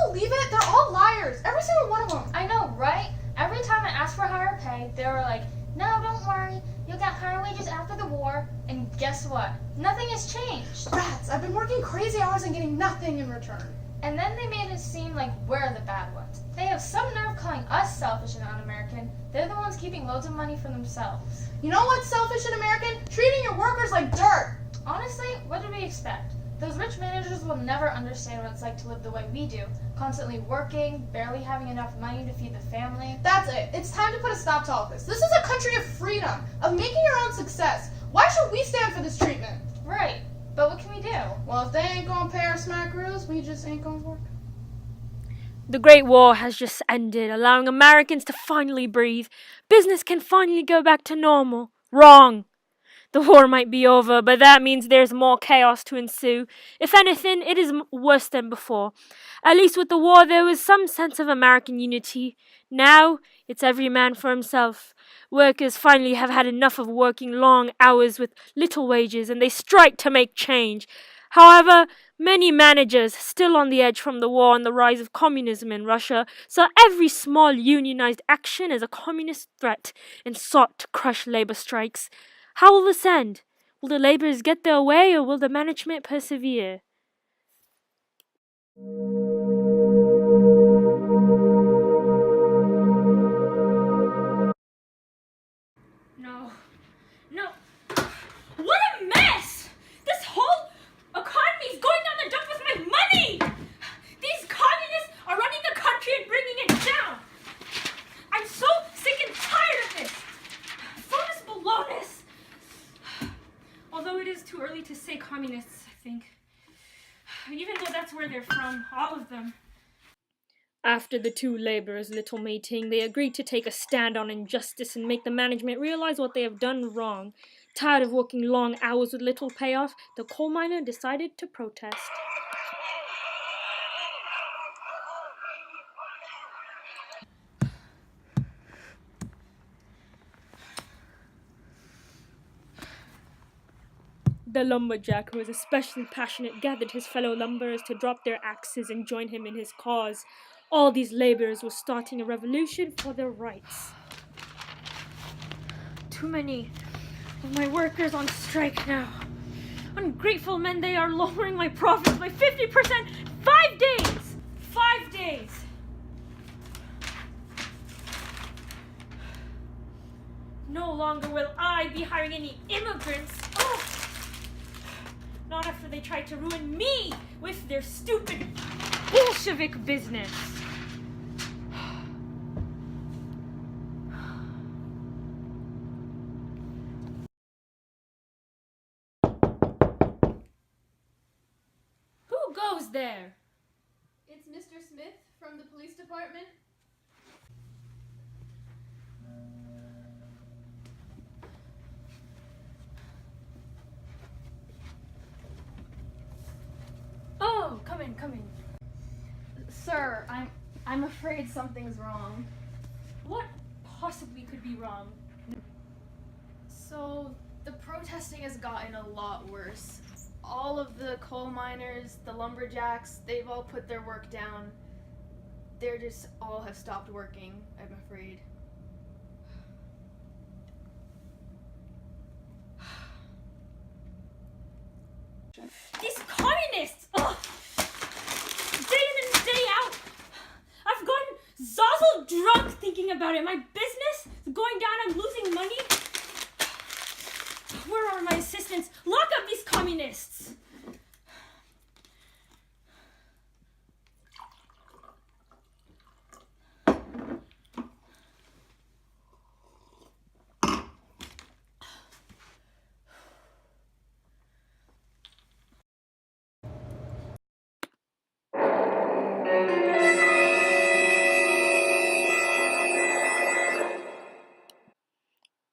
believe it? They're all liars. Every single one of them. I know, right? Every time I asked for higher pay, they were like, no, don't worry. You'll get higher wages after the war. And guess what? Nothing has changed. Rats, I've been working crazy hours and getting nothing in return. And then they made it seem like we're the bad ones. They have some nerve calling us selfish and un-American. They're the ones keeping loads of money for themselves. You know what's selfish and American? Treating your workers like dirt. Honestly, what did we expect? Those rich managers will never understand what it's like to live the way we do. Constantly working, barely having enough money to feed the family. That's it. It's time to put a stop to all this. This is a country of freedom, of making your own success. Why should we stand for this treatment? Right. But what can we do? Well, if they ain't gonna pay our smackaroos, we just ain't gonna work. The Great War has just ended, allowing Americans to finally breathe. Business can finally go back to normal. Wrong. The war might be over, but that means there's more chaos to ensue. If anything, it is worse than before. At least with the war, there was some sense of American unity. Now, it's every man for himself. Workers finally have had enough of working long hours with little wages, and they strike to make change. However, many managers, still on the edge from the war and the rise of communism in Russia, saw every small unionized action as a communist threat and sought to crush labor strikes. How will this end? Will the laborers get their way, or will the management persevere? No. What a mess! This whole economy is going down the dump with my money! These communists are running the country and bringing it down! I'm so sick and tired of this! Bonus balonus! Although it is too early to say communists, I think. Even though that's where they're from, all of them. After the two laborers' little meeting, they agreed to take a stand on injustice and make the management realize what they have done wrong. Tired of working long hours with little payoff, the coal miner decided to protest. The lumberjack, who was especially passionate, gathered his fellow lumberers to drop their axes and join him in his cause. All these laborers were starting a revolution for their rights. Too many of my workers on strike now. Ungrateful men, they are lowering my profits by 50%. 5 days! 5 days! No longer will I be hiring any immigrants. Oh! Not after they tried to ruin me with their stupid Bolshevik business. Who goes there? It's Mr. Smith from the police department. Oh, come in. Sir, I'm afraid something's wrong. What possibly could be wrong? So, the protesting has gotten a lot worse. All of the coal miners, the lumberjacks, they've all put their work down. They're just all have stopped working, I'm afraid. These communists! Ugh. Day in and day out! I've gotten zozzled drunk thinking about it. My business is going down. I'm losing money. Where are my assistants? Lock up these communists!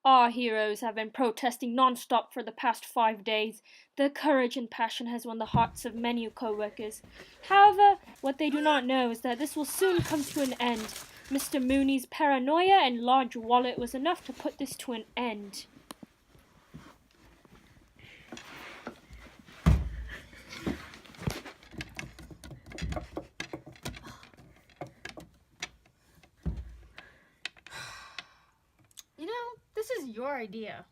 Our heroes have been protesting non-stop for the past 5 days. Their courage and passion has won the hearts of many co-workers. However, what they do not know is that this will soon come to an end. Mr. Mooney's paranoia and large wallet was enough to put this to an end. is your idea.